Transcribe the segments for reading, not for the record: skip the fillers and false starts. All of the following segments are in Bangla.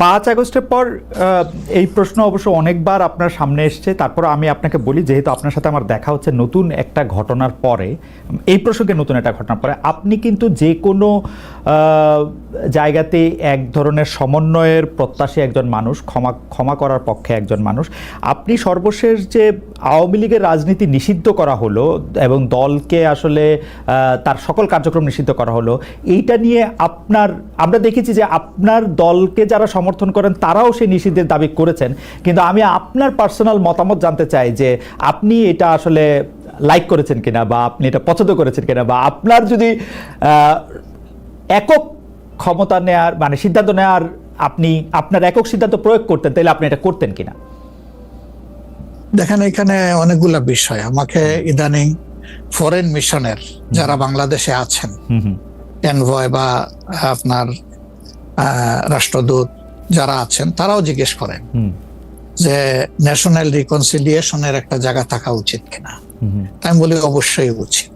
5 আগস্টের পর এই প্রশ্ন অবশ্য অনেকবার আপনার সামনে এসছে। তারপর আমি আপনাকে বলি, যেহেতু আপনার সাথে আমার দেখা হচ্ছে নতুন একটা ঘটনার পরে, এই প্রসঙ্গে নতুন একটা ঘটনার পরে, আপনি কিন্তু যে কোনো জায়গাতে এক ধরনের সমন্বয়ের প্রত্যাশী একজন মানুষ, ক্ষমা করার পক্ষে একজন মানুষ। আপনি সর্বশেষ যে আওয়ামী লীগের রাজনীতি নিষিদ্ধ করা হলো এবং দলকে আসলে তার সকল কার্যক্রম নিষিদ্ধ করা হলো, এইটা নিয়ে আমরা দেখেছি যে আপনার দলকে যারা সমর্থন করেন তারাও সেই নিষিদ্ধের দাবি করেছেন। কিন্তু আমি আপনার পার্সোনাল মতামত জানতে চাই যে আপনি এটা আসলে লাইক করেছেন কিনা, বা আপনি এটা পছন্দ করেছেন কিনা, বা আপনার যদি একক ক্ষমতা নেয়ার মানে সিদ্ধান্ত নেওয়ার, আপনি আপনার একক সিদ্ধান্ত প্রয়োগ করতেন, তাহলে আপনি এটা করতেন কিনা। দেখেন, এখানে অনেকগুলা বিষয়। আমাকে ইদানিং ফরেন মিশনের যারা বাংলাদেশে আছেন, এনভয় বা আপনার রাষ্ট্রদূত যারা আছেন, তারাও জিজ্ঞেস করেন যে ন্যাশনাল রিকনসিলিয়েশনের একটা জায়গা থাকা উচিত কিনা। আমি বলি অবশ্যই উচিত।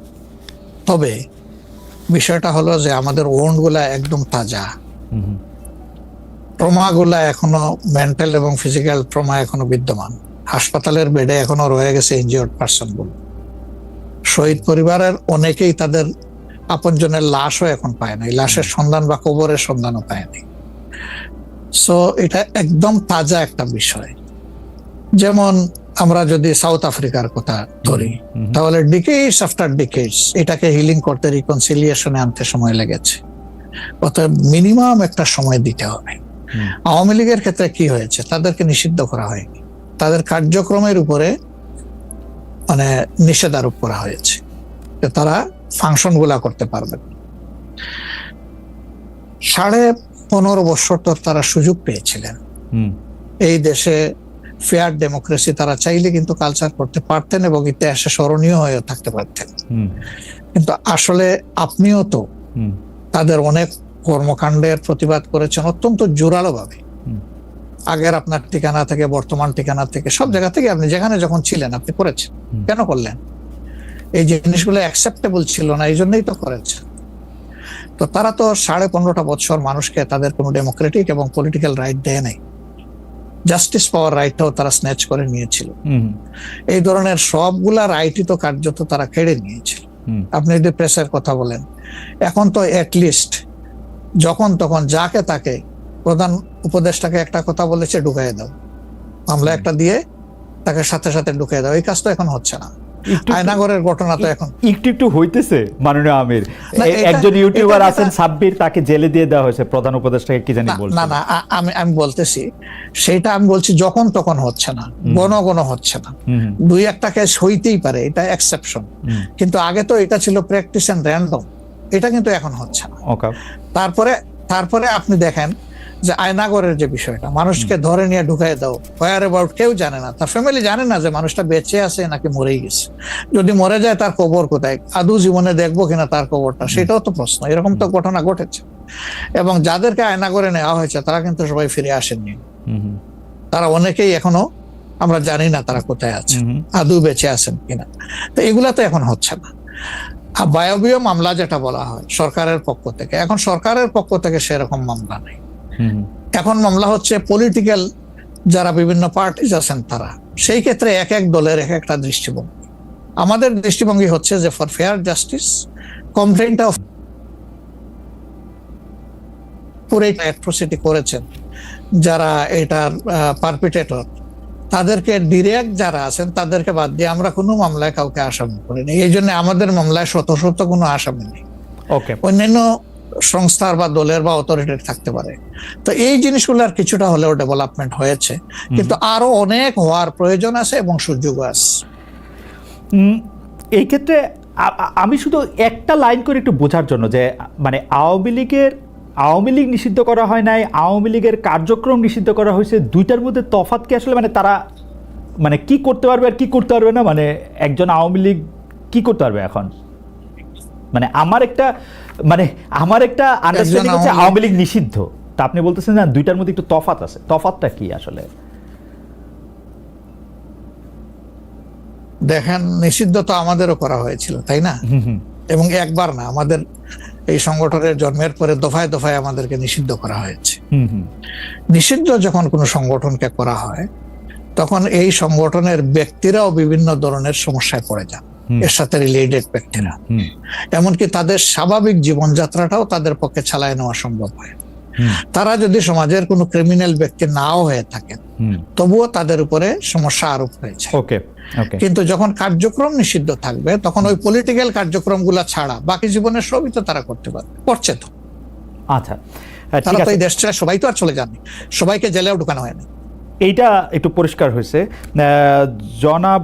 তবে বিষয়টা হলো যে আমাদের ওন্ড গুলা একদম তাজা, ট্রমা গুলা এখনো মেন্টাল এবং ফিজিক্যাল ট্রমা এখনো বিদ্যমান। হাসপাতালের বেডে এখনো রয়ে গেছে ইনজিওর্ড পার্সন গুলো। শহীদ পরিবারের অনেকেই তাদের আপনজনের লাশও এখন পায় নাই, লাশের সন্ধান বা কবরের সন্ধানও পায়নি। সো এটা একদম তাজা একটা বিষয়। যেমন আমরা যদি সাউথ আফ্রিকার কথা ধরি, তাহলে ডিকেডস আফটার ডিকেডস এটাকে হিলিং করতে, রিকনসিলিয়েশনে আনতে সময় লেগেছে। অতএব মিনিমাম একটা সময় দিতে হবে। আওয়ামী লীগের ক্ষেত্রে কি হয়েছে, তাদেরকে নিষিদ্ধ করা হয়নি, তাদের কার্যক্রমের উপরে মানে নিষেধ আরোপ করা হয়েছে, তারা ফাংশন গুলা করতে পারবে। 15.5 বছর তো তারা সুযোগ পেয়েছিলেন। এই দেশে ফেয়ার ডেমোক্রেসি তারা চাইলে কিন্তু কালচার করতে পারতেন এবং ইতিহাসে স্মরণীয় হয়ে থাকতে পারতেন। কিন্তু আসলে আপনিও তো তাদের অনেক কর্মকাণ্ডের প্রতিবাদ করেছেন অত্যন্ত জোরালো ভাবে। আগের আপনার ঠিকানা থেকে, বর্তমান ঠিকানা থেকে, সব জায়গা থেকে আপনি যেখানে যখন ছিলেন আপনি করেছেন। কেন করলেন? এই জিনিসগুলো অ্যাকসেপ্টেবল ছিল না, এই জন্যই তো করেছেন। তো তারা তো 15.5 বছর মানুষকে তাদের কোনো ডেমোক্রেটিক এবং পলিটিক্যাল রাইট দেয় নাই। জাস্টিস পাওয়ার রাইটটাও তারা স্ন্যাচ করে নিয়েছিল। এই ধরনের সবগুলা রাইটই তো কার্যত তারা কেড়ে নিয়েছিল। আপনি যদি প্রেসের কথা বলেন, এখন তো অ্যাটলিস্ট যখন তখন যাকে তাকে, প্রধান উপদেষ্টাকে একটা কথা বলেছে ঢুকাই দাও, মামলা একটা দিয়ে তাকে সাথে সাথে ঢুকাই দাও, এই কাজ তো এখন হচ্ছে না। আয়নাগরের ঘটনা তো এখন একটু হইতেছে। মাননীয় আমির, একজন ইউটিউবার আছেন সাব্বির, তাকে জেলে দিয়ে দেওয়া হয়েছে প্রধান উপদেষ্টাকে, কি জানি বলছে। না, আমি বলতেছি সেটা, আমি বলছি যখন তখন হচ্ছে না, ঘন হচ্ছে না। 2-1টা কেস হইতেই পারে, এটা এক্সেপশন। কিন্তু আগে তো এটা ছিল প্র্যাকটিস এন্ড র্যান্ডম, এটা কিন্তু এখন হচ্ছে না। তারপরে আপনি দেখেন যে আয়নাগরের যে বিষয়টা, মানুষকে ধরে নিয়ে ঢুকাই দাও, হোয়ার অ্যাবাউট কেউ জানে না, তার ফ্যামিলি জানে না যে মানুষটা বেঁচে আছে নাকি মরেই গেছে। যদি মরে যায় তার কবর কোথায়, আদৌ জীবনে দেখবো কিনা তার কবরটা, সেটাও তো প্রশ্ন। এরকম তো ঘটনা ঘটেছে। এবং যাদেরকে আয়নাগরে নেওয়া হয়েছে তারা কিন্তু সবাই ফিরে আসেননি। তারা অনেকেই এখনো আমরা জানি না তারা কোথায় আছেন, আদৌ বেঁচে আছেন কিনা। তো এগুলা তো এখন হচ্ছে না। বায়বীয় মামলা যেটা বলা হয় সরকারের পক্ষ থেকে, এখন সরকারের পক্ষ থেকে সেরকম মামলা নেই। এখন মামলা হচ্ছে পলিটিক্যাল যারা বিভিন্ন পার্টিজ আছেন তারা। সেই ক্ষেত্রে এক এক দলের এক একটা দৃষ্টিভঙ্গি। আমাদের দৃষ্টিভঙ্গি হচ্ছে যে for fair justice, complaint of পুরো অ্যাট্রোসিটি করেছেন যারা এটার পারপিটেটর, তাদেরকে ডিরেক্ট যারা আছেন তাদেরকে বাদ দিয়ে আমরা কোনো মামলায় কাউকে আসামি করিনি। এই জন্য আমাদের মামলায় শত কোনো আসামি নেই। অন্যান্য সংস্থার বা দলের বা অথরিটির থাকতে পারে। তো এই জিনিসগুলোর কিছুটা হলেও ডেভেলপমেন্ট হয়েছে, কিন্তু আরো অনেক হওয়ার প্রয়োজন আছে এবং সুযোগ আছে। এই ক্ষেত্রে আমি শুধু একটা লাইন করে একটু বোঝার জন্য, যে মানে আওয়ামী লীগ নিষিদ্ধ করা হয় নাই, আওয়ামী লীগের কার্যক্রম নিষিদ্ধ করা হয়েছে, দুইটার মধ্যে তফাৎ কি আসলে? মানে তারা মানে কি করতে পারবে আর কি করতে পারবে না, মানে একজন আওয়ামী লীগ কি করতে পারবে এখন? মানে আমার একটা আন্ডারস্ট্যান্ডিং হচ্ছে আওয়ামী লীগ নিষিদ্ধ, তা আপনি বলতেছেন না দুইটার মধ্যে একটু তফাৎ আছে। তফাৎটা কি আসলে? দেখেন, নিষিদ্ধ তো আমাদেরও করা হয়েছিল, তাই না? এবং একবার না, আমাদের এই সংগঠনের জন্মের পরে দফায় দফায় আমাদেরকে নিষিদ্ধ করা হয়েছে। নিষিদ্ধ যখন কোনো সংগঠনকে করা হয় তখন এই সংগঠনের ব্যক্তিরাও বিভিন্ন ধরনের সমস্যায় পড়ে যান, এর সাথে রিলেটেড ব্যক্তিরা, এমনকি তাদের স্বাভাবিক জীবনযাত্রাটাও তাদের পক্ষে চালায় নেওয়া সম্ভব হয়। তারা যদি সমাজের কোনো ক্রিমিনাল ব্যক্তি নাও হয়ে থাকেন তবুও তাদের উপরে সমস্যা আরোপ হয়েছে। কিন্তু যখন কার্যক্রম নিষিদ্ধ থাকবে তখন ওই পলিটিক্যাল কার্যক্রমগুলো ছাড়া বাকি জীবনের সবই তো তারা করতে পারবে, করছে তো। আচ্ছা, তারা তো এই দেশ ছেড়ে সবাই তো আর চলে যাননি, সবাইকে জেলেও ঢুকানো হয়নি। এইটা একটু পরিষ্কার হয়েছে। জনাব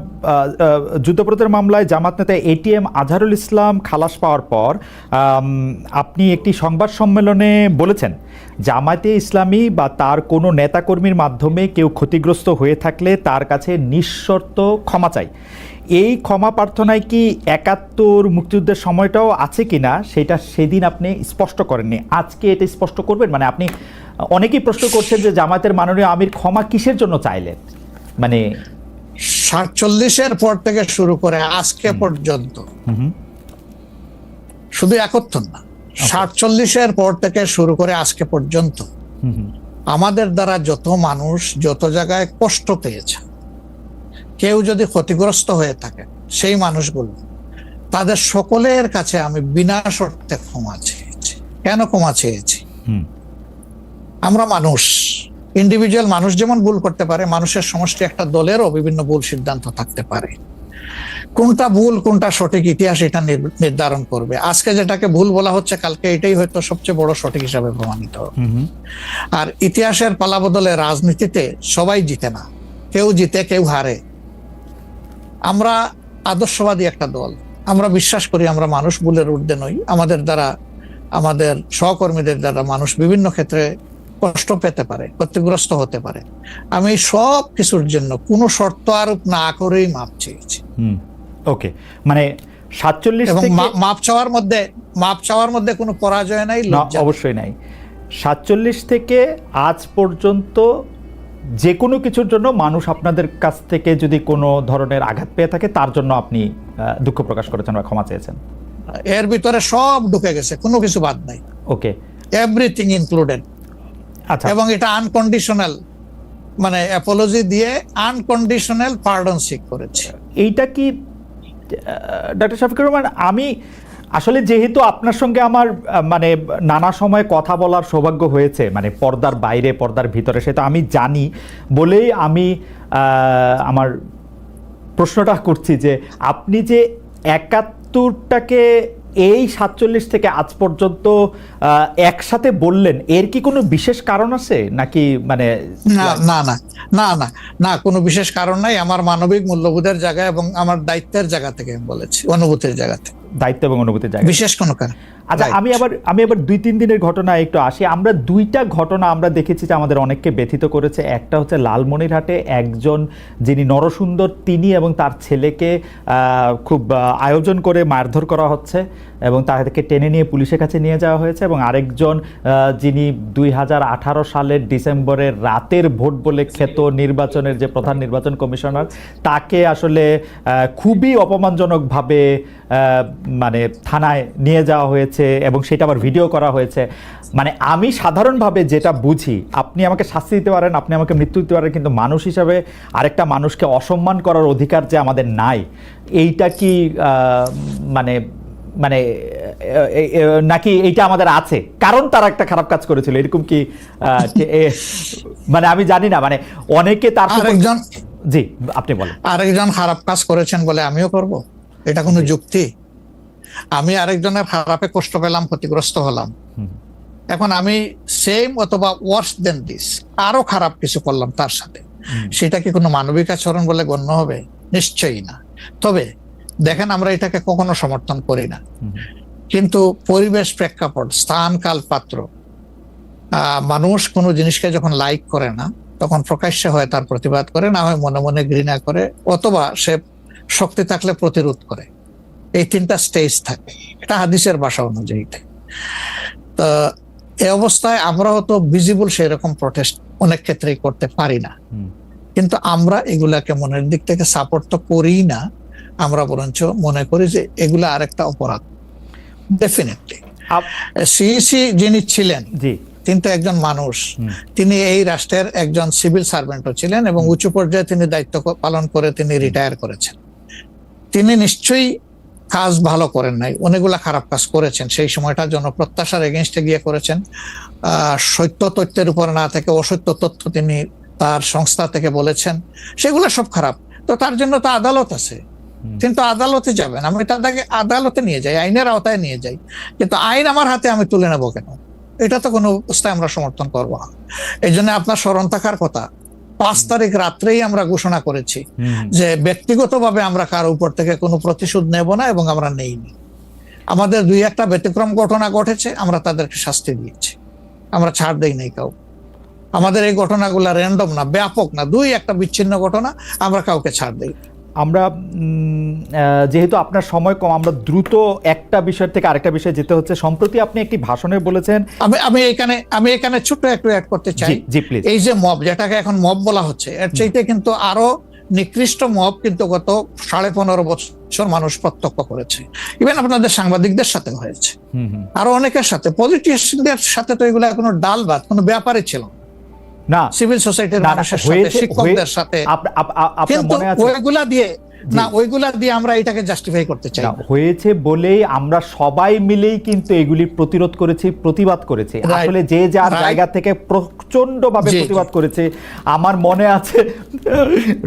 যুদ্ধপরাধের মামলায় জামাত নেতা এটিএম আজহারুল ইসলাম খালাস পাওয়ার পর আপনি একটি সংবাদ সম্মেলনে বলেছেন, জামায়াতে ইসলামী বা তার কোনো নেতাকর্মীর মাধ্যমে কেউ ক্ষতিগ্রস্ত হয়ে থাকলে তার কাছে নিঃশর্ত ক্ষমা চাই। এই ক্ষমা প্রার্থনায় কি ৭১ মুক্তিযুদ্ধের সময়টাও আছে কিনা সেটা সেদিন আপনি স্পষ্ট করেননি, আজকে এটা স্পষ্ট করবেন? মানে আপনি, অনেকেই প্রশ্ন করছেন যে জামায়াতের মাননীয় আমির ক্ষমা কিসের জন্য চাইলেন, মানে ৪৭-এর পর থেকে শুরু করে আজকে পর্যন্ত, শুধু ৭১ না, ৪৭-এর পর থেকে শুরু করে আজকে পর্যন্ত আমাদের দ্বারা যত মানুষ যত জায়গায় কষ্ট পেয়েছে, কেউ যদি ক্ষতিগ্রস্ত হয়ে থাকে, সেই মানুষগুলো তাদের সকলের কাছে আমি বিনা শর্তে ক্ষমা চেয়েছি। কেন ক্ষমা চেয়েছি? আমরা মানুষ, ইন্ডিভিজুয়াল মানুষ যেমন ভুল করতে পারে, মানুষের সমষ্টি একটা দলেরও বিভিন্ন ভুল সিদ্ধান্ত থাকতে পারে। কোনটা ভুল কোনটা সঠিক ইতিহাস এটা নির্ধারণ করবে। আজকে যেটাকে ভুল বলা হচ্ছে কালকে এটাই হয়তো সবচেয়ে বড় সঠিক হিসাবে প্রমাণিত হবে। আর ইতিহাসের পালাবদলে রাজনীতিতে সবাই জিতে না, কেউ জিতে কেউ হারে। আমরা আদর্শবাদী একটা দল, আমরা বিশ্বাস করি আমরা মানুষ ভুলের ঊর্ধ্বে নই। আমাদের দ্বারা, আমাদের সহকর্মীদের দ্বারা মানুষ বিভিন্ন ক্ষেত্রে কষ্ট পেতে পারে, ক্ষতিগ্রস্ত হতে পারে। আমি সব কিছুর জন্য কোনো শর্ত আরোপ না করেই মাপ চেয়েছি। ওকে, মানে ৪৭ এবং মাপ চাওয়ার মধ্যে কোনো পরাজয় নাই, লজ্জা অবশ্যই নাই। ৪৭ থেকে আজ পর্যন্ত যে কোনো কিছুর জন্য মানুষ আপনাদের কাছ থেকে যদি কোনো ধরনের আঘাত পেয়ে থাকে তার জন্য আপনি দুঃখ প্রকাশ করেছেন বা ক্ষমা চেয়েছেন। এর ভিতরে সব ঢুকে গেছে, কোনো কিছু বাদ নাই। ওকে, এভরিথিং ইনক্লুডেড। আচ্ছা, এবং এটা আনকন্ডিশনাল, মানে অ্যাপোলজি দিয়ে আনকন্ডিশনাল পার্ডন সিক করেছে। এইটা কি ডক্টর শফিকুর রহমান, আমি আসলে যেহেতু আপনার সঙ্গে আমার মানে নানা সময় কথা বলার সৌভাগ্য হয়েছে, মানে পর্দার বাইরে পর্দার ভিতরে, সেটা আমি জানি বলেই আমি আমার প্রশ্নটা করছি যে আপনি যে ৭১টাকে এই ৪৭ থেকে আজ পর্যন্ত একসাথে বললেন, এর কি কোনো বিশেষ কারণ আছে নাকি? মানে না, কোনো বিশেষ কারণ নাই। আমার মানবিক মূল্যবোধের জায়গা এবং আমার দায়িত্বের জায়গা থেকে আমি বলেছি, অনুভূতির জায়গা থেকে, দায়িত্ব এবং অনুভূতির জায়গা, বিশেষ কোনো কারণ। আচ্ছা, আমি আবার ২-৩ দিনের ঘটনা একটু আসি। আমরা ২টা ঘটনা আমরা দেখেছি যে আমাদের অনেককে ব্যথিত করেছে। একটা হচ্ছে লালমনিরহাটে একজন যিনি নরসুন্দর, তিনি এবং তার ছেলেকে খুব আয়োজন করে মারধর করা হচ্ছে এবং তাদেরকে টেনে নিয়ে পুলিশের কাছে নিয়ে যাওয়া হয়েছে। এবং আরেকজন যিনি ২০১৮ সালের ডিসেম্বরের রাতের ভোট বলে খ্যাত নির্বাচনের যে প্রধান নির্বাচন কমিশনার, তাকে আসলে খুবই অপমানজনকভাবে মানে থানায় নিয়ে যাওয়া হয়েছে এবং সেটা আবার ভিডিও করা হয়েছে। মানে আমি সাধারণভাবে যেটা বুঝি, আপনি আমাকে শাস্তি দিতে পারেন, আপনি আমাকে মৃত্যু দিতে পারেন, কিন্তু মানুষ হিসাবে আরেকটা মানুষকে অসম্মান করার অধিকার যে আমাদের নাই, এইটা কি মানে মানে নাকি এইটা আমাদের আছে কারণ তারা একটা খারাপ কাজ করেছিল, এরকম কি? মানে আমি জানি না, মানে অনেকে তার আরেকজন, জি আপনি বলেন, আরেকজন খারাপ কাজ করেছেন বলে আমিও করব, এটা কোনো যুক্তি? আমি আরেকজনের খারাপে কষ্ট পেলাম, ক্ষতিগ্রস্ত হলাম, এখন আমি সেম অথবা ওয়ার্স দেন দিস আরো খারাপ কিছু করলাম তার সাথে, সেটা কি কোনো মানবিক আচরণ বলে গণ্য হবে? নিশ্চয়ই না। তবে দেখেন, আমরা এটাকে কখনো সমর্থন করি না, কিন্তু পরিবেশ, প্রেক্ষাপট, স্থান, কাল, পাত্র, মানুষ কোনো জিনিসকে যখন লাইক করে না তখন প্রকাশ্যে হয় তার প্রতিবাদ করে, না হয় মনে মনে ঘৃণা করে, অথবা সে শক্তি থাকলে প্রতিরোধ করে। এই 3টা স্টেজ থাকে, এটা হাদিসের ভাষা অনুযায়ী। তো এই অবস্থায় আমরা হয়তো ভিজিবল সেই রকম প্রটেস্ট অনেক ক্ষেত্রেই করতে পারি না, কিন্তু আমরা এগুলাকে মনের দিক থেকে সাপোর্ট তো করি না, আমরা বরঞ্চ মনে করি যে এগুলা আরেকটা অপরাধ। ডেফিনেটলি সিইসি যিনি ছিলেন জি, তিনি তো একজন মানুষ, তিনি এই রাষ্ট্রের একজন সিভিল সার্ভেন্টও ছিলেন এবং উঁচু পর্যায়ে তিনি দায়িত্ব পালন করে তিনি রিটায়ার করেছেন। তিনি নিশ্চয়ই কাজ ভালো করেন নাই, অনেকগুলা খারাপ কাজ করেছেন। সেই সময়টা জনপ্রত্যাশার এগেনস্টে গিয়ে করেছেন। সত্য তথ্যের উপর না থেকে অসত্য তথ্য তিনি তার সংস্থা থেকে বলেছেন, সেগুলো সব খারাপ। তো তার জন্য তো আদালত আছে, কিন্তু আদালতে যাবেন, আমি তাদেরকে আদালতে নিয়ে যাই, আইনের আওতায় নিয়ে যাই, কিন্তু আইন আমার হাতে আমি তুলে নেবো কেন? এটা তো কোনো অবস্থায় আমরা সমর্থন করবো না। এই জন্য আপনার স্মরণ থাকার কথা, 5 তারিখ রাত্রেই আমরা ঘোষণা করেছি যে ব্যক্তিগতভাবে আমরা কারো উপর থেকে কোনো প্রতিশোধ নেব না এবং আমরা নেইনি। আমাদের 2-1টা ব্যতিক্রম ঘটনা ঘটেছে, আমরা তাদেরকে শাস্তি দিয়েছি, আমরা ছাড় দেই নাই কাউ। আমাদের এই ঘটনাগুলো র্যান্ডম না, ব্যাপক না, 2-1টা বিচ্ছিন্ন ঘটনা, আমরা কাউকে ছাড় দেই। আমরা যেহেতু আপনার সময় কম, আমরা দ্রুত একটা বিষয় থেকে আরেকটা বিষয়ে যেতে হচ্ছে। সম্প্রতি আপনি একটি ভাষণে বলেছেন, আমি এখানে ছোট্ট একটু অ্যাড করতে চাই। জি প্লিজ। এই যে মব, যেটাকে এখন মব বলা হচ্ছে, এর চাইতে কিন্তু আরো নিকৃষ্ট মব কিন্তু গত 15.5 বছর মানুষ প্রত্যক্ষ করেছে। ইভেন আপনাদের সাংবাদিকদের সাথে হয়েছে, আরো অনেকের সাথে, পলিটিশিয়ানদের সাথে তো এগুলো কোনো ডাল ভাত, কোনো ব্যাপারই ছিল না, সিভিল সোসাইটির মানুষের সাথে, শিক্ষকদের সাথে। কিন্তু ওইগুলা দিয়ে আমরা এটাকে জাস্টিফাই করতে চাই। হয়েছে বলেই আমরা সবাই মিলেই কিন্তু এগুলি প্রতিরোধ করেছি, প্রতিবাদ করেছি। আসলে যে যার জায়গা থেকে প্রচন্ড ভাবে প্রতিবাদ করেছে। আমার মনে আছে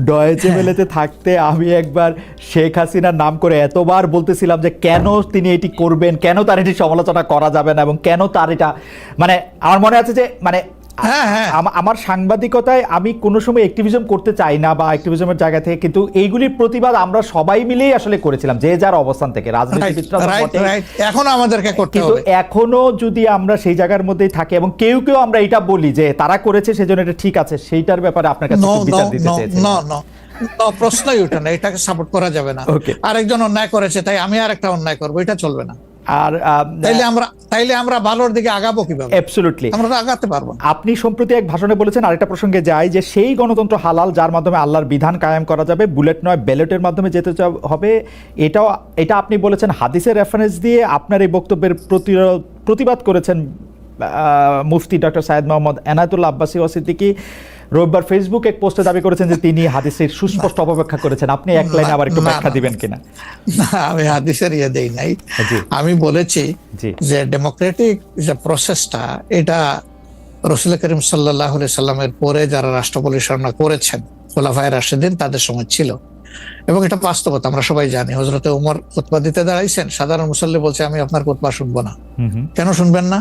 ডয়েচে ভেলেতে থাকতে আমি একবার শেখ হাসিনার নাম করে এতবার বলতেছিলাম যে কেন তিনি এটি করবেন, কেন তার এটি সমালোচনা করা যাবে না, এবং কেন তার এটা, মানে আমার মনে আছে যে মানে আমার সাংবাদিকতায় আমি কোনো সময় অ্যাক্টিভিজম করতে চাই না বা অ্যাক্টিভিজমের জায়গা থেকে, কিন্তু এইগুলির প্রতিবাদ আমরা সবাই মিলেই আসলে করেছিলাম, যে যার অবস্থান থেকে। এখনো আমাদেরকে করতে হবে, কিন্তু এখনো যদি আমরা সেই জায়গার মধ্যেই থাকি এবং কেউ কেউ আমরা এটা বলি যে তারা করেছে সেজন্য এটা ঠিক আছে, সেইটার ব্যাপারে আপনার কাছে বিচার দিতে চাইছি। প্রশ্নই ওঠে না, এটাকে সাপোর্ট করা যাবে না। আরেকজন অন্যায় করেছে তাই আমি আরেকটা অন্যায় করবো, এটা চলবে না। আর তাইলে আমরা ভালোর দিকে আগাবো কিভাবে? অ্যাবসলিউটলি আমরা তো আগাতে পারবো। আপনি সম্প্রতি এক ভাষণে বলেছেন, আরেকটা প্রসঙ্গে যাই, যে সেই গণতন্ত্র হালাল যার মাধ্যমে আল্লাহর বিধান কায়েম করা যাবে, বুলেট নয় ব্যালটের মাধ্যমে যেতে হবে। এটা আপনি বলেছেন হাদিসের রেফারেন্স দিয়ে। আপনার এই বক্তব্যের প্রতিবাদ করেছেন মুফতি ডক্টর সাইয়েদ মোহাম্মদ এনায়েতুল্লাহ আব্বাসী ওয়াসিদ্দিকী। রবিবার ফেসবুক এক পোস্টে দাবি করেছেন যে তিনি হাদিসের সুস্পষ্ট অপব্যাখ্যা করেছেন। আপনি এক লাইনে আবার একটু ব্যাখ্যা দিবেন কিনা? আমি হাদিসের দেই নাই, আমি বলেছি যে ডেমোক্রেটিক যে প্রসেসটা, এটা রাসূল করিম সাল্লাল্লাহু আলাইহি সাল্লামের পরে যারা রাষ্ট্র পরিচালনা করেছেন খোলাফায়ে রাশিদিন, তাদের সময় ছিল, এবং এটা বাস্তবতা আমরা সবাই জানি। হযরতে ওমর খুতবা দিতে দাঁড়াইছেন, সাধারণ মুসল্লি বলছে আমি আপনার খুতবা শুনবো না। কেন শুনবেন না?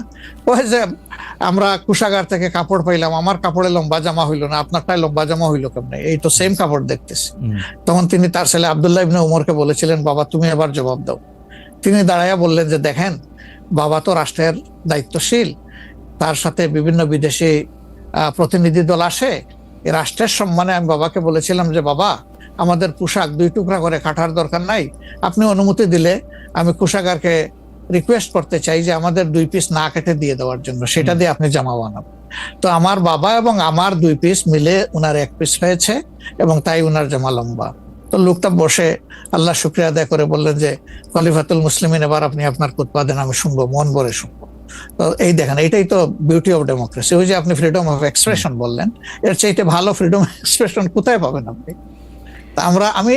ওই যে আমরা কুশাগার থেকে কাপড় পাইলাম, আমার কাপড়ে লম্বা জামা হইলো না, আপনারটাই লম্বা জামা হইলো কেমনে? এই তো সেম কাপড় দেখতেছি। তখন তিনি তার ছেলে আব্দুল্লাহ ইবনে উমরকে বলেছিলেন, বাবা তুমি এবার জবাব দাও। তিনি দাঁড়াইয়া বললেন যে দেখেন, বাবা তো রাষ্ট্রের দায়িত্বশীল, তার সাথে বিভিন্ন বিদেশি প্রতিনিধি দল আসে, এই রাষ্ট্রের সম্মানে আমি বাবাকে বলেছিলাম যে বাবা আমাদের পোশাক 2 টুকরা করে কাটার দরকার নাই, আপনি অনুমতি দিলে আমি কুশাগারকে রিকোয়েস্ট করতে চাই যে আমাদের 2 পিস না কেটে দিয়ে দেওয়ার জন্য, সেটা দিয়ে আপনি জামা বানাবেন। তো আমার বাবা এবং আমার 2 পিস মিলে উনার 1 পিস হয়েছে এবং তাই উনার জামা লম্বা। তো লোকটা বসে আল্লাহ শুকরিয়া আদায় করে বললেন যে খলিফাতুল মুসলিমিন, এবার আপনি আপনার খুতবা দেন, আমি শুনবো, মন ভরে শুনবো। তো এই দেখেন, এটাই তো বিউটি অফ ডেমোক্রেসি। ওই যে আপনি ফ্রিডম অফ এক্সপ্রেশন বললেন, এর চাইতে ভালো ফ্রিডম অফ এক্সপ্রেশন কোথায় পাবেন আপনি? আমি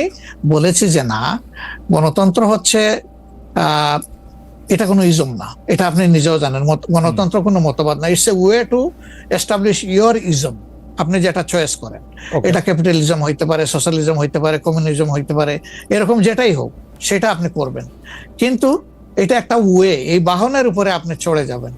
বলেছি যে না, গণতন্ত্র হচ্ছে এটা কোনো ইজম না, এটা আপনি নিজেও জানেন। গণতন্ত্র কোনো মতবাদ না, it's a way to establish your ism. আপনি যেটা চয়েস করেন, এটা ক্যাপিটালিজম হইতে পারে, সোশ্যালিজম হইতে পারে, কমিউনিজম হইতে পারে, এরকম যেটাই হোক সেটা আপনি করবেন। কিন্তু এটা একটা ওয়ে, এই বাহনের উপরে আপনি চড়ে যাবেন।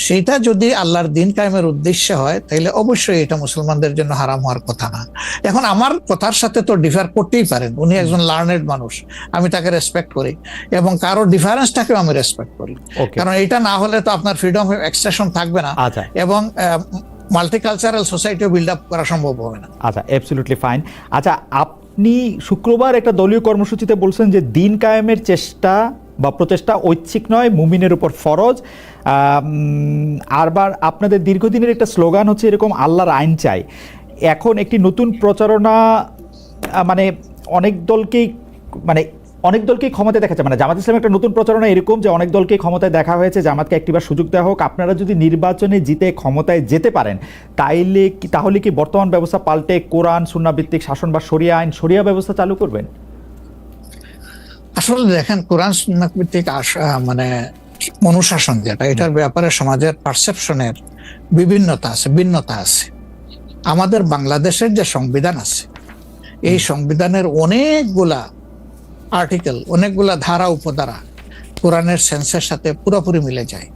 সেটা যদি আল্লাহর দিন কায়েমের উদ্দেশ্যে হয় তাহলে অবশ্যই এটা মুসলমানদের জন্য হারাম হওয়ার কথা না। এখন আমার কথার সাথে তো ডিফার করতেই পারেন, উনি একজন লার্নেড মানুষ, আমি তাকে রেসপেক্ট করি এবং কারো ডিফারেন্সটাকেও আমি রেসপেক্ট করি, কারণ এটা না হলে তো আপনার ফ্রিডম অফ এক্সপ্রেশন থাকবে না এবং মাল্টিকালচারাল সোসাইটিও বিল্ড আপ করা সম্ভব হবে না। আচ্ছা, অ্যাবসলিউটলি ফাইন। আচ্ছা, আপনি শুক্রবার একটা দলীয় কর্মসূচিতে বলছেন যে দিন কায়েমের চেষ্টা বা প্রচেষ্টা ঐচ্ছিক নয়, মুমিনের উপর ফরজ। আরবার আপনাদের দীর্ঘদিনের একটা স্লোগান হচ্ছে এরকম, আল্লাহর আইন চাই। এখন একটি নতুন প্রচারণা, মানে অনেক দলকেই, মানে অনেক দলকেই ক্ষমতায় দেখা যায়, মানে জামাত ইসলাম একটা নতুন প্রচারণা এরকম যে অনেক দলকেই ক্ষমতায় দেখা হয়েছে, জামাতকে একটিবার সুযোগ দেওয়া হোক, আপনারা যদি নির্বাচনে জিতে ক্ষমতায় যেতে পারেন তাহলে কি বর্তমান ব্যবস্থা পাল্টে কোরআন সুন্নাহ ভিত্তিক শাসন বা শরিয়া আইন শরিয়া ব্যবস্থা চালু করবেন? আসলে দেখেন, কোরআন সুন্নাহ ভিত্তিক মানে অনুশাসন যেটা, এটার ব্যাপারে সমাজের পারসেপশনের ভিন্নতা আছে। আমাদের বাংলাদেশের যে সংবিধান আছে, এই সংবিধানের অনেকগুলা আর্টিকেল, অনেকগুলা ধারা উপধারা কোরআনের সেন্সের সাথে পুরোপুরি মিলে যায়,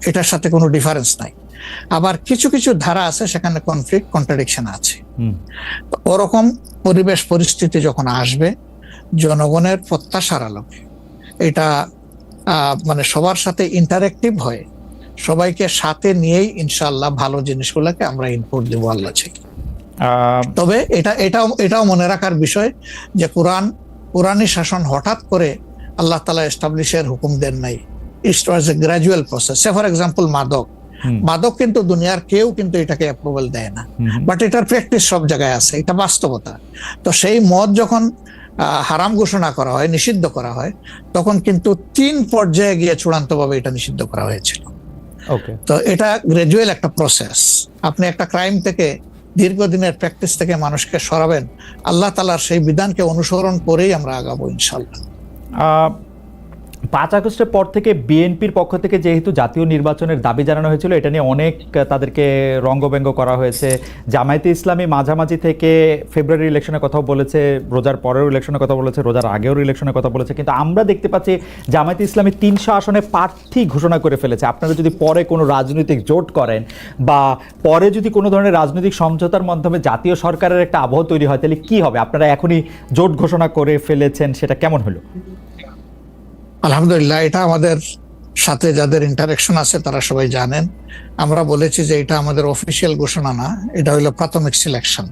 এটার সাথে কোনো ডিফারেন্স নাই। আবার কিছু কিছু ধারা আছে সেখানে কনফ্লিক্ট, কন্ট্রাডিকশন আছে। ওরকম পরিবেশ পরিস্থিতি যখন আসবে, জনগণের প্রত্যাশার আলোকে এটা মানে সবার সাথে ইন্টারেক্টিভ হয়, সবাইকে সাথে নিয়েই ইনশাআল্লাহ ভালো জিনিসগুলোকে আমরা ইনপুট দেবো আল্লাহ থেকে। তবে এটাও মনে রাখার বিষয় যে কোরআনি শাসন হঠাৎ করে আল্লাহ তাআলা এস্টাবলিশের হুকুম দেন নাই। It was a gradual process. Say for example মাদক কিন্তু দুনিয়ার কেউ কিন্তু এটাকে অ্যাপ্রুভাল দেয় না, বাট এটার প্র্যাকটিস সব জায়গায় আছে, এটা বাস্তবতা। তো সেই মদ যখন হারাম ঘোষণা করা হয়, নিষিদ্ধ করা হয়, তখন কিন্তু 3 পর্যায়ে গিয়ে চূড়ান্তভাবে এটা নিষিদ্ধ করা হয়েছিল। তো এটা গ্রাজুয়াল একটা প্রসেস। আপনি একটা ক্রাইম থেকে, দীর্ঘদিনের প্র্যাকটিস থেকে মানুষকে সরাবেন, আল্লাহ তাআলার সেই বিধানকে অনুসরণ করেই আমরা আগাবো ইনশাআল্লাহ। 5 আগস্টের পর থেকে বিএনপির পক্ষ থেকে যেহেতু জাতীয় নির্বাচনের দাবি জানানো হয়েছিল, এটা নিয়ে অনেক তাদেরকে রঙ্গব্যঙ্গ করা হয়েছে। জামায়াতে ইসলামী মাঝামাঝি থেকে ফেব্রুয়ারি ইলেকশনের কথাও বলেছে, রোজার পরেও ইলেকশনের কথা বলেছে, রোজার আগেও ইলেকশনের কথা বলেছে, কিন্তু আমরা দেখতে পাচ্ছি জামায়াতে ইসলামী 300 আসনে প্রার্থী ঘোষণা করে ফেলেছে। আপনারা যদি পরে কোনো রাজনৈতিক জোট করেন বা পরে যদি কোনো ধরনের রাজনৈতিক সমঝোতার মাধ্যমে জাতীয় সরকারের একটা আবহ তৈরি হয়, তাহলে কি হবে? আপনারা এখনই জোট ঘোষণা করে ফেলেছেন, সেটা কেমন হলো? আলহামদুলিল্লাহ, এটা আমাদের সাথে যাদের ইন্টারেকশন আছে তারা সবাই জানেন। আমরা বলেছি যে এটা আমাদের অফিসিয়াল ঘোষণা না, এটা হলো প্রাথমিক সিলেকশন,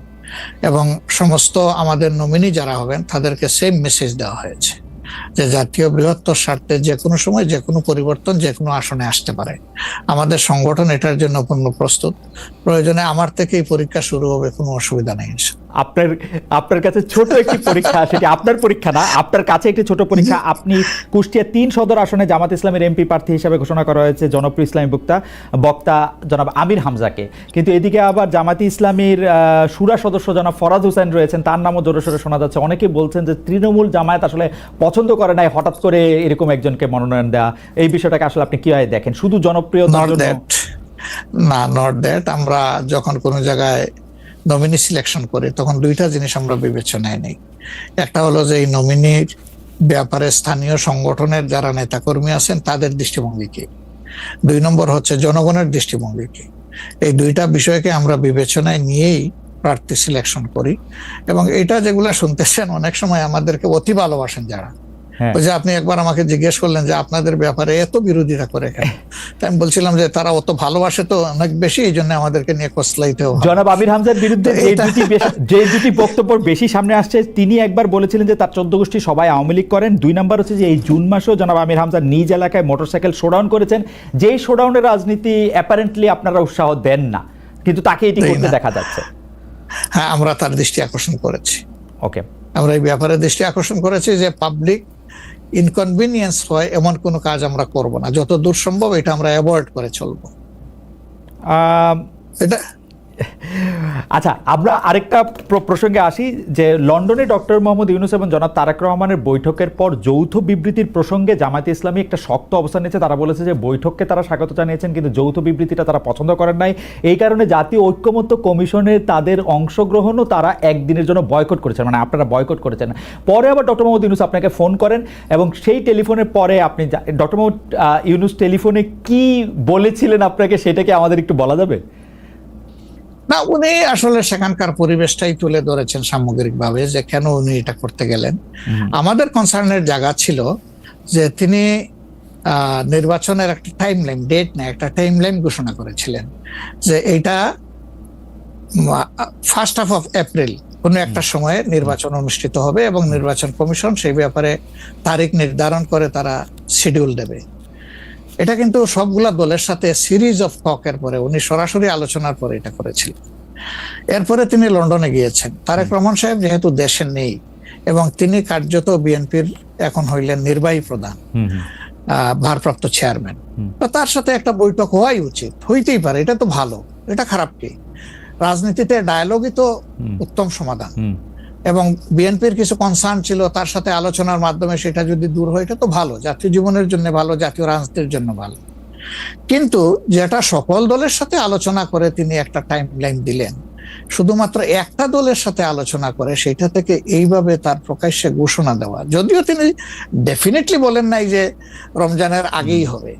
এবং সমস্ত আমাদের নমিনি যারা হবেন তাদেরকে সেম মেসেজ দেওয়া হয়েছে যে জাতীয় বৃহত্তর স্বার্থে যে কোনো সময় যে কোনো পরিবর্তন যে কোনো আসনে আসতে পারে। আমাদের সংগঠন এটার জন্য পূর্ণ প্রস্তুত। প্রয়োজনে আমার থেকেই পরীক্ষা শুরু হবে, কোনো অসুবিধা নেই। আপনার কাছে ছোট একটি পরীক্ষা, সেটি আপনার পরীক্ষা না, আপনার কাছে একটি ছোট পরীক্ষা। আপনি কুষ্টিয়া 3 সদর আসনে জামাত ইসলামের এমপি প্রার্থী হিসেবে ঘোষণা করা হয়েছে জনপ্রিয় ইসলামী বক্তা জনাব আমির হামজাকে, কিন্তু এদিকে আবার জামাতি ইসলামীর শুরা সদস্য জনাব ফরাজ হোসেন রয়েছেন, তার নামও জোরে সোরে শোনা যাচ্ছে। অনেকে বলছেন যে তৃণমূল জামায়াত আসলে পছন্দ করে নাই হঠাৎ করে এরকম একজনকে মনোনয়ন দেওয়া। এই বিষয়টাকে আসলে আপনি কিভাবে দেখেন? শুধু জনপ্রিয় না, নট দ্যাট। আমরা যখন কোনো জায়গায় নমিনি সিলেকশন করি তখন 2টা জিনিস আমরা বিবেচনায় নেই। একটা হলো যে এই নমিনির ব্যাপারে স্থানীয় সংগঠনের যারা নেতাকর্মী আছেন তাদের দৃষ্টিভঙ্গি কি, 2 নম্বর হচ্ছে জনগণের দৃষ্টিভঙ্গি কি। এই 2টা বিষয়কে আমরা বিবেচনায় নিয়েই প্রার্থী সিলেকশন করি। এবং এটা যেগুলা শুনতেছেন, অনেক সময় আমাদেরকে অতি ভালোবাসেন যারা, ওই যে আপনি একবার আমাকে জিজ্ঞেস করলেন যে আপনাদের ব্যাপারে এত বিরোধিতা করে কেন, আমি বলছিলাম যে তারা অত ভালোবাসে তো অনেক বেশি, এই জন্য আমাদেরকে নিয়ে কসলাইতে হবে। জনাব আমির হামজার বিরুদ্ধে যে দুটি বক্তব্য বেশি সামনে আসছে, তিনি একবার বলেছিলেন যে তার 14 গোষ্ঠী সবাই আওয়ামী লীগ করেন। 2 নম্বর হচ্ছে যে এই জুন মাসেও জনাব আমির হামজা নিজ এলাকায় মোটরসাইকেল শোডাউন করেছেন, যেই শোডাউনের রাজনীতি অ্যাপারেন্টলি আপনারা উৎসাহ দেন না, কিন্তু তাকে এটি করতে দেখা যাচ্ছে। হ্যাঁ, আমরা তার দৃষ্টি আকর্ষণ করেছি। ওকে, আমরা এই ব্যাপারে দৃষ্টি আকর্ষণ করেছি যে পাবলিক ইনকনভিনিয়েন্স হয় এমন কোনো কাজ আমরা করব না, যত দূর সম্ভব এটা আমরা অ্যাভয়েড করে চলবো। এটা আচ্ছা, আমরা আরেকটা প্রসঙ্গে আসি যে লন্ডনে ডক্টর মোহাম্মদ ইউনূস এবং জনাব তারেক রহমানের বৈঠকের পর যৌথ বিবৃতির প্রসঙ্গে জামায়াতে ইসলামী একটা শক্ত অবস্থান নিয়েছে। তারা বলেছে যে বৈঠককে তারা স্বাগত জানিয়েছেন, কিন্তু যৌথ বিবৃতিটা তারা পছন্দ করেন নাই। এই কারণে জাতীয় ঐক্যমত্য কমিশনে তাদের অংশগ্রহণও তারা একদিনের জন্য বয়কট করেছেন, মানে আপনারা বয়কট করেছেন। পরে আবার ডক্টর মোহাম্মদ ইউনূস আপনাকে ফোন করেন এবং সেই টেলিফোনের পরে আপনি ডক্টর মোহাম্মদ ইউনূস টেলিফোনে কি বলেছিলেন আপনাকে, সেটাকে আমাদের একটু বলা যাবে? না, উনি আসলে সেখানকার পরিবেশটাই তুলে ধরেছেন সামগ্রিকভাবে যে কেন উনি এটা করতে গেলেন। আমাদের কনসার্নের জায়গা ছিল যে তিনি নির্বাচনের একটা টাইম লাইন, ডেট না, একটা টাইম লাইন ঘোষণা করেছিলেন যে এইটা ফার্স্ট হাফ অফ এপ্রিল কোনো একটা সময়ে নির্বাচন অনুষ্ঠিত হবে এবং নির্বাচন কমিশন সেই ব্যাপারে তারিখ নির্ধারণ করে তারা শিডিউল দেবে। এটা কিন্তু সবগুলা দলের সাথে সিরিজ অফ টকের পরে, উনি সরাসরি আলোচনার পরে এটা করেছিলেন। এরপরে তিনি লন্ডনে গিয়েছেন। তারেক রহমান সাহেব যেহেতু দেশে নেই, এবং তিনি কার্যত বিএনপির এখন হইলেন নির্বাহী প্রধান, ভারপ্রাপ্ত চেয়ারম্যান। তো তার সাথে একটা বৈঠক হওয়াই উচিত, হইতেই পারে, এটা তো ভালো, এটা খারাপ কি? রাজনীতিতে ডায়ালগই তো উত্তম সমাধান। এবং বিএনপির কিছু কনসার্ন ছিল, তার সাথে আলোচনার মাধ্যমে সেটা যদি দূর হয়, এটা তো ভালো, জাতীয় জীবনের জন্য ভালো, জাতীয় রাজনীতির জন্য ভালো। কিন্তু যেটা সকল দলের সাথে আলোচনা করে তিনি একটা টাইমলাইন দিলেন, শুধুমাত্র একটা দলের সাথে আলোচনা করে সেটা থেকে এইভাবে তার প্রকাশ্যে ঘোষণা দেওয়া, যদিও তিনি ডেফিনেটলি বলেন নাই যে রমজানের আগেই হবে,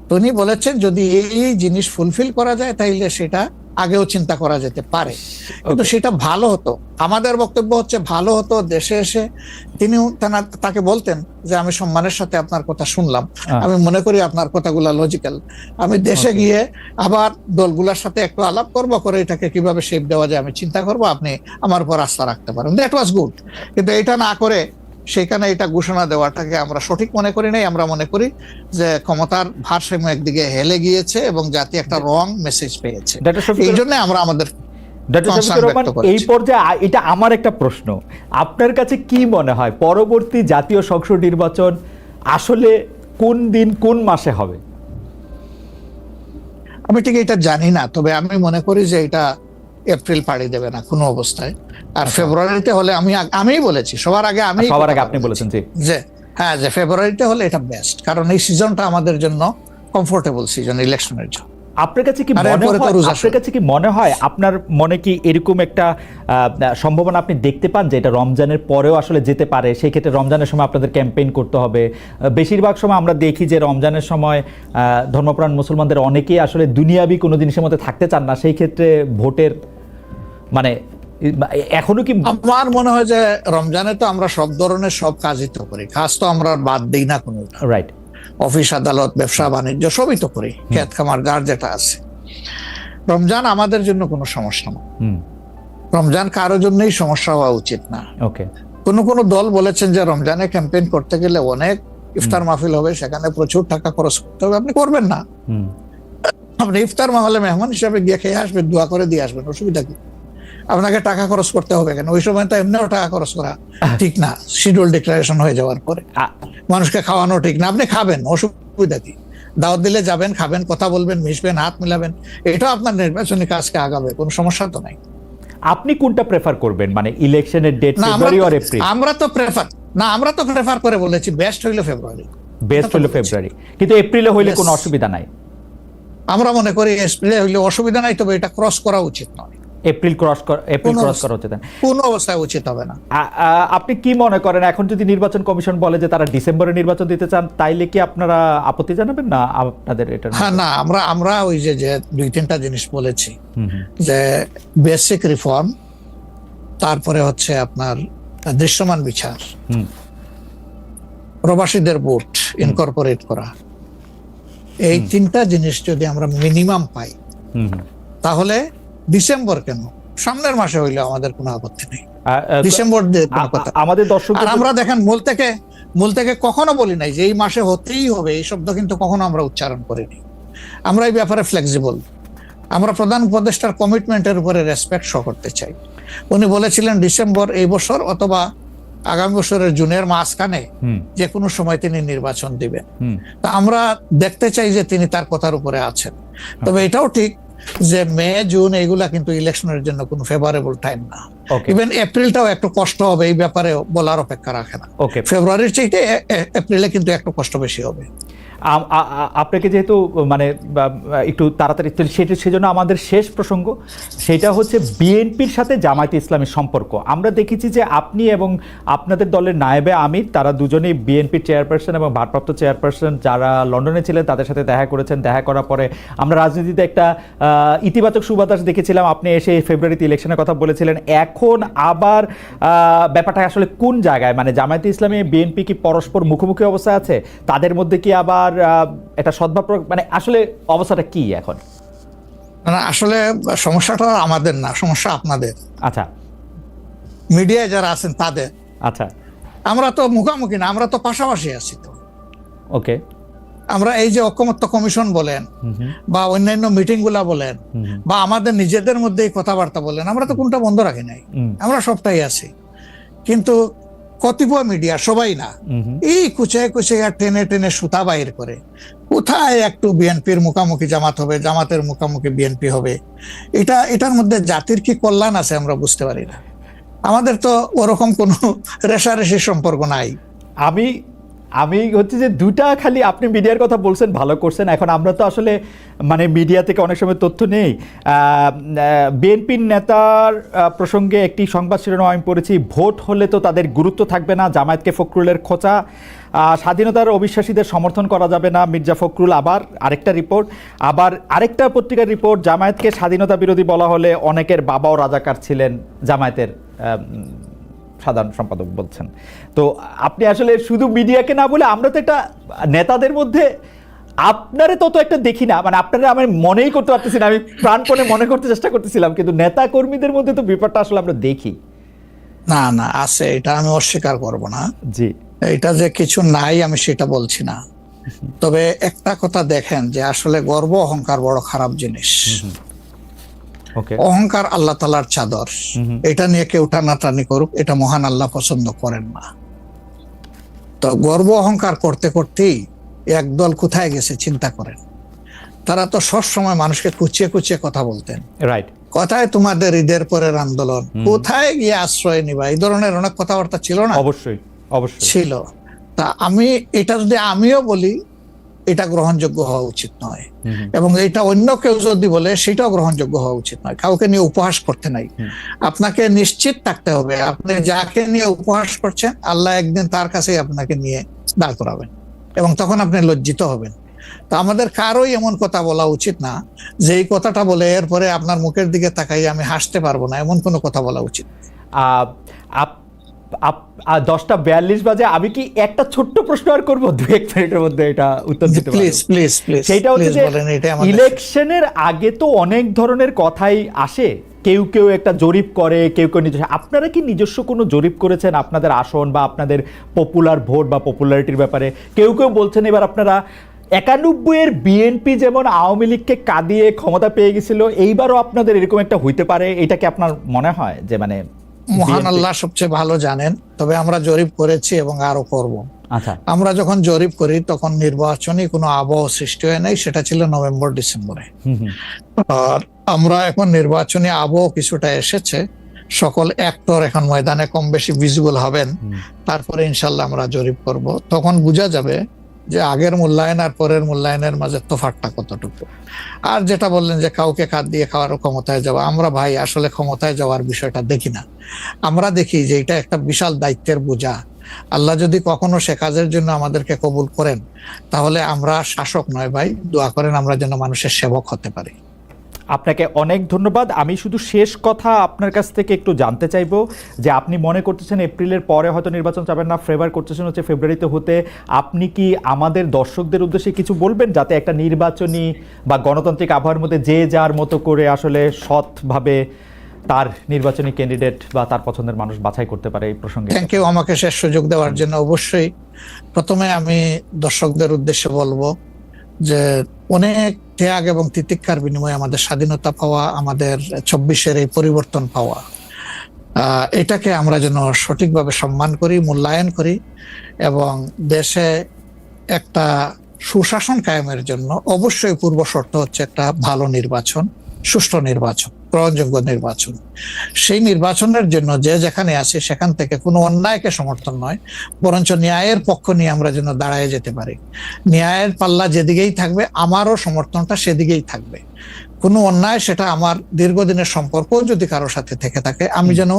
তিনি বলেছেন যদি এই জিনিস ফুলফিল করা যায় তাইলে সেটা আগেও চিন্তা করা যেতে পারে, কিন্তু সেটা ভালো হতো। আমাদের বক্তব্য হচ্ছে ভালো হতো দেশে এসে তিনিও তাকে বলতেন যে আমি সম্মানের সাথে আপনার কথা শুনলাম, আমি মনে করি আপনার কথাগুলা লজিক্যাল, আমি দেশে গিয়ে আবার দলগুলোর সাথে একটু আলাপ করবো, করে এটাকে কিভাবে শেপ দেওয়া যায় আমি চিন্তা করবো, আপনি আমার উপর আস্থা রাখতে পারেন। That was good. কিন্তু এটা না করে সেখানে এটা ঘোষণা দেওয়াটাকে আমরা সঠিক মনে করি নাই। আমরা মনে করি যে ক্ষমতার ভারসাম্য একদিকে হেলে গিয়েছে এবং জাতি একটা রং মেসেজ পেয়েছে। এই জন্য আমরা আমাদের এই পর্যায়ে এটা আমার একটা প্রশ্ন, আপনার কাছে কি মনে হয় পরবর্তী জাতীয় সংসদ নির্বাচন আসলে কোন দিন কোন মাসে হবে? আমি ঠিক এটা জানি না, তবে আমি মনে করি যে এটা এপ্রিল পাড়ি দেবে না কোনো অবস্থায়। আর ফেব্রুয়ারিতে হলে আমিই বলেছি সবার আগে, আপনি বলেছেন যে হ্যাঁ, যে ফেব্রুয়ারিতে হলে এটা বেস্ট, কারণ এই সিজনটা আমাদের জন্য কমফোর্টেবল সিজন ইলেকশনের জন্য। আপনার কাছে কি মনে হয় আপনার মনে কি এরকম একটা সম্ভাবনা আপনি দেখতে পান যে এটা রমজানের পরেও আসলে যেতে পারে? সেই ক্ষেত্রে রমজানের সময় আপনাদের ক্যাম্পেইন করতে হবে। বেশিরভাগ সময় আমরা দেখি যে রমজানের সময় ধর্মপ্রাণ মুসলমানদের অনেকেই আসলে দুনিয়াবি কোনো জিনিসের মধ্যে থাকতে চান না, সেই ক্ষেত্রে ভোটের মানে এখনো কি? আমার মনে হয় যে রমজানে তো আমরা সব ধরনের সব কাজই তো করি, কাজ তো আমরা বাদ দিই না কোনো, রাইট? অফিস আদালত ব্যবসা বাণিজ্য সবই তো করি, ক্ষেত খামার যার যেটা আছে। রমজান আমাদের জন্য কোনো সমস্যা না, রমজান কারোর জন্যই সমস্যা হওয়া উচিত না। ওকে। কোন দল বলেছেন যে রমজানে ক্যাম্পেইন করতে গেলে অনেক ইফতার মাহফিল হবে, সেখানে প্রচুর টাকা খরচ করতে হবে, আপনি করবেন না। আপনি ইফতার মাহফিলে মেহমান হিসাবে গিয়ে খেয়ে আসবেন, দোয়া করে দিয়ে আসবেন, অসুবিধা কি? আপনাকে টাকা খরচ করতে হবে কেন? ওই সময় তো এমনিও টাকা খরচ করা ঠিক না, শিডিউল ডিক্লারেশন হয়ে যাওয়ার পরে মানুষকে খাওয়ানো ঠিক না। আপনি খাবেন, অসুবিধা কি? দাওয়াত দিলে যাবেন, খাবেন, কথা বলবেন, মিশবেন, হাত মিলাবেন, এটা আপনার নির্বাচনী কাজকে আগাবে, কোনো সমস্যা তো নাই। আপনি কোনটা প্রেফার করবেন, মানে ইলেকশনের ডেট ফেব্রুয়ারি অর এপ্রিল? আমরা তো প্রেফার করে বলেছি বেস্ট হইলো ফেব্রুয়ারি, কিন্তু এপ্রিলে হইলে কোনো অসুবিধা নাই। আমরা মনে করি এপ্রিলে হইলে অসুবিধা নাই, তবে এটা ক্রস করা উচিত নয়। এপ্রিল ক্রস করা উচিত না, কোন অবস্থায় উচিত হবে না। আপনি কি মনে করেন এখন যদি নির্বাচন কমিশন বলে যে তারা ডিসেম্বরে নির্বাচন দিতে চান, তাইলে কি আপনারা আপত্তি জানাবেন না আপনাদের এটা? হ্যাঁ, না, আমরা ওই যে দুই তিনটা জিনিস বলেছি, যে বেসিক রিফর্ম, তারপরে হচ্ছে আপনার দৃশ্যমান বিচার, প্রবাসীদের ভোট ইনকর্পোরেট করা, এই তিনটা জিনিস যদি আমরা মিনিমাম পাই তাহলে ডিসেম্বর কেন, সামনের মাসে হইলে আমাদের কোনো আপত্তি নেই। ডিসেম্বর আমাদের দর্শক, আর আমরা দেখেন মূল থেকে কখনো বলি নাই যে এই মাসে হতেই হবে, এই শব্দ কিন্তু কখনো আমরা উচ্চারণ করিনি। আমরা এই ব্যাপারে ফ্লেক্সিবল। আমরা প্রধান উপদেষ্টার কমিটমেন্টের উপরে রেসপেক্ট শো করতে চাই। উনি বলেছিলেন ডিসেম্বর এই বছর অথবা আগামী বছরের জুনের মাঝখানে যে কোনো সময় তিনি নির্বাচন দিবেন। তা আমরা দেখতে চাই যে তিনি তার কথার উপরে আছেন। তবে এটাও ঠিক যে মে জুন এইগুলা কিন্তু ইলেকশনের জন্য কোনো ফেভারেবল টাইম না। ইভেন এপ্রিলটাও একটু কষ্ট হবে, এই ব্যাপারে বলার অপেক্ষা রাখে না। ফেব্রুয়ারির চাইতে এপ্রিলে কিন্তু একটু কষ্ট বেশি হবে। আপনাকে যেহেতু মানে একটু তাড়াতাড়ি, সেজন্য আমাদের শেষ প্রসঙ্গ সেটা হচ্ছে বিএনপির সাথে জামায়াতে ইসলামের সম্পর্ক। আমরা দেখেছি যে আপনি এবং আপনাদের দলের নায়েবে আমির, তারা দুজনেই বিএনপির চেয়ারপারসন এবং ভারপ্রাপ্ত চেয়ারপারসন যারা লন্ডনে ছিলেন তাদের সাথে দেখা করেছেন। দেখা করার পরে আমরা রাজনীতিতে একটা ইতিবাচক সুবাতাস দেখেছিলাম। আপনি এসে ফেব্রুয়ারিতে ইলেকশনের কথা বলেছিলেন। এখন আবার ব্যাপারটা আসলে কোন জায়গায়, মানে জামায়াতে ইসলামী বিএনপি কি পরস্পর মুখোমুখি অবস্থায় আছে? তাদের মধ্যে কি আবার এটা সদ্ভাব, মানে আসলে অবস্থাটা কি এখন? আসলে সমস্যাটা আমাদের না, সমস্যা আপনাদের। আচ্ছা, মিডিয়ায় যারা আছেন তাদের। আচ্ছা, আমরা তো মুখোমুখি না, আমরা তো পাশাপাশি আছি। তো ওকে, আমরা এই যে ঐকমত্য কমিশন বলেন বা অন্যান্য মিটিং গুলা বলেন বা আমাদের নিজেদের মধ্যে কথাবার্তা বলেন, আমরা তো কোনটা বন্ধ রাখি নাই, আমরা সবটাই আছি। কিন্তু কতিপয় মিডিয়া, সবাই না, এই কুচায় কুচাইয়া টেনে টেনে সুতা বাইর করে কোথায় একটু বিএনপির মুখামুখি জামাত হবে, জামাতের মুখামুখি বিএনপি হবে। এটার মধ্যে জাতির কি কল্যাণ আছে আমরা বুঝতে পারি না। আমাদের তো ওরকম কোনো রেশারেশির সম্পর্ক নাই। আমি হচ্ছে যে দুটা, খালি আপনি মিডিয়ার কথা বলছেন, ভালো করছেন। এখন আমরা তো আসলে মানে মিডিয়া থেকে অনেক সময় তথ্য নেই। বিএনপির নেতার প্রসঙ্গে একটি সংবাদ শিরোনাম আমি পড়েছি, ভোট হলে তো তাদের গুরুত্ব থাকবে না, জামায়াতকে ফখরুলের খোঁচা, স্বাধীনতার অবিশ্বাসীদের সমর্থন করা যাবে না, মির্জা ফখরুল। আবার আরেকটা রিপোর্ট, আবার আরেকটা পত্রিকার রিপোর্ট, জামায়াতকে স্বাধীনতা বিরোধী বলা হলে অনেকের বাবাও রাজাকার ছিলেন, জামায়াতের সাধারণ সম্পাদক বলছেন। তো আপনি আসলে শুধু মিডিয়াকে না বলে, আমরা তো একটা নেতাদের মধ্যে আপনারে তত একটা দেখি না, মানে আপনারা আমি মনেই করতে পারতেছি না, আমি প্রাণপণে মনে করতে চেষ্টা করতেছিলাম, কিন্তু নেতা কর্মীদের মধ্যে তো ব্যাপারটা আসলে আমরা দেখি না। না আছে, এটা আমি অস্বীকার করব না। জি, এটা যে কিছু নাই আমি সেটা বলছি না। তবে একটা কথা দেখেন যে আসলে গর্ব অহংকার বড় খারাপ জিনিস। অহংকার আল্লাহ তাআলার চাদর, এটা নিয়ে কেউ টানাটানি করুক, এটা মহান আল্লাহ পছন্দ করেন না। তো গর্ব অহংকার করতে করতেই একদল কোথায় গেছে চিন্তা করেন। তারা তো সবসময় মানুষকে কুচিয়ে কুচিয়ে কথা বলতেন, রাইট। কোথায় তোমাদের ঈদের পরের আন্দোলন, কোথায় গিয়ে আশ্রয় নিবা, এই ধরনের অনেক কথাবার্তা ছিল না? অবশ্যই অবশ্যই ছিল। তা এটা যদি আমিও বলি, এটা গ্রহণযোগ্য হওয়া উচিত নয়, এবং এটা অন্য কেউ যদি বলে সেটাও গ্রহণযোগ্য হওয়া উচিত নয়। কাউকে নিয়ে উপহাস করতে নাই। আপনাকে নিশ্চিত থাকতে হবে আপনি যাকে নিয়ে উপহাস করছেন, আল্লাহ একদিন তার কাছেই আপনাকে নিয়ে দাঁড় করাবেন, এবং তখন আপনি লজ্জিত হবেন। তো আমাদের কারোই এমন কথা বলা উচিত না যে এই কথাটা বলে এরপরে আপনার মুখের দিকে তাকাই আমি হাসতে পারবো না, এমন কোনো কথা বলা উচিত। 10:42 বাজে, আমি কি একটা ছোট্ট প্রশ্ন আর করবো 2-1 মিনিটের মধ্যে, এটা উত্তর দিতে প্লিজ প্লিজ প্লিজ। সেটা হচ্ছে যে ইলেকশনের আগে তো অনেক ধরনের কথাই আসে, কেউ কেউ একটা জরিপ করে, কেউ কেউ নিজস্ব। আপনারা কি নিজস্ব কোনো জরিপ করেছেন আপনাদের আসন বা আপনাদের পপুলার ভোট বা পপুলারিটির ব্যাপারে? কেউ কেউ বলছেন এবার আপনারা 91-এর বিএনপি যেমন আওয়ামী লীগকে কাঁদিয়ে ক্ষমতা পেয়ে গেছিল, এইবারও আপনাদের এরকম একটা হইতে পারে, এটা কি আপনার মনে হয়? যে মানে মহান আল্লাহ সবচেয়ে ভালো জানেন, তবে আমরা জরিপ করেছি এবং আরো করব। আচ্ছা, আমরা যখন জরিপ করি তখন নির্বাচনী কোনো আবহ সৃষ্টি হয় নাই, সেটা ছিল নভেম্বর ডিসেম্বরে। আর আমরা এখন নির্বাচনী আবহ কিছুটা এসেছে, সকল অ্যাক্টর এখন ময়দানে কম বেশি ভিজিবল হবেন, তারপরে ইনশাল্লাহ আমরা জরিপ করব। তখন বোঝা যাবে যে আগের মূল্যায়ন আর পরের মূল্যায়নের মাঝে তফাৎটা কতটুকু। আর যেটা বললেন যে কাউকে কাঁদ দিয়ে খাওয়ার ক্ষমতায় যাওয়া, আমরা ভাই আসলে ক্ষমতায় যাওয়ার বিষয়টা দেখি না। আমরা দেখি যে এটা একটা বিশাল দায়িত্বের বোঝা। আল্লাহ যদি কখনো সে কাজের জন্য আমাদেরকে কবুল করেন, তাহলে আমরা শাসক নয় ভাই, দোয়া করেন আমরা যেন মানুষের সেবক হতে পারি। আপনাকে অনেক ধন্যবাদ। আমি শুধু শেষ কথা আপনার কাছ থেকে একটু জানতে চাইবো যে আপনি মনে করতেছেন এপ্রিলের পরে হয়তো নির্বাচন যাবেন না, ফেভার করতেছেন হচ্ছে ফেব্রুয়ারিতে হতে। আপনি কি আমাদের দর্শকদের উদ্দেশ্যে কিছু বলবেন, যাতে একটা নির্বাচনী বা গণতান্ত্রিক আবহাওয়ার মধ্যে যে যার মতো করে আসলে সৎভাবে তার নির্বাচনী ক্যান্ডিডেট বা তার পছন্দের মানুষ বাছাই করতে পারে? এই প্রসঙ্গে থ্যাংক ইউ আমাকে শেষ সুযোগ দেওয়ার জন্য। অবশ্যই প্রথমে আমি দর্শকদের উদ্দেশ্যে বলবো যে অনেক ত্যাগ এবং তিতিক্ষার বিনিময়ে আমাদের স্বাধীনতা পাওয়া, আমাদের 24-এর এই পরিবর্তন পাওয়া, এটাকে আমরা যেন সঠিকভাবে সম্মান করি, মূল্যায়ন করি, এবং দেশে একটা সুশাসন কায়েমের জন্য অবশ্যই পূর্ব শর্ত হচ্ছে একটা ভালো নির্বাচন, সুষ্ঠু নির্বাচন, গ্রহণযোগ্য নির্বাচন। সেই নির্বাচনের জন্য যে যেখানে আছে সেখান থেকে কোনো অন্যায়কে সমর্থন নয়, বরঞ্চ ন্যায়ের পক্ষ নিয়ে আমরা যেন দাঁড়ায় যেতে পারি। ন্যায়ের পাল্লা যেদিকেই থাকবে আমারও সমর্থনটা সেদিকেই থাকবে। কোনো অন্যায়, সেটা আমার দীর্ঘদিনের সম্পর্ক যদি কারোর সাথে থেকে থাকে, আমি যেন